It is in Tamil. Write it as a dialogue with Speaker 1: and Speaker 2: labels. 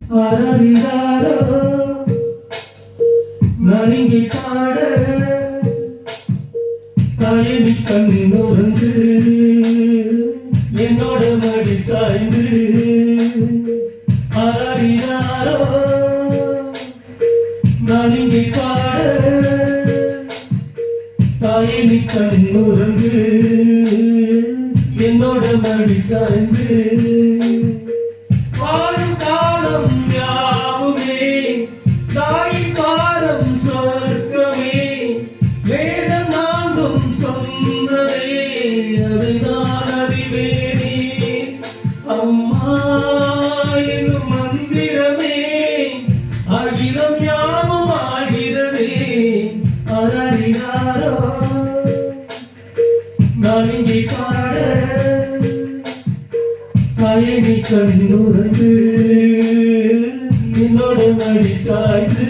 Speaker 1: அரறியாரோ நரிங்கை பாட தாயனி கண்ணுறந்து என்னோட மடி சாய்ந்து அரறியாரோ நரிங்கை பாட தாயனி கண்ணுறந்து என்னோட மடி சாய்ந்து வாழும் காலம் யாவுமே தாய் பாதம் சொர்க்கமே வேதம் நான்கும் சொன்னதே அதை நான் அறிவேனே அம்மா என்னும் மந்திரமே அகிலம் யாவும் ஆகிறதே அரறினாரோ நான் இங்கே பாட தாயனி கண்ணுறந்து என்னோட மடி சாய்ந்து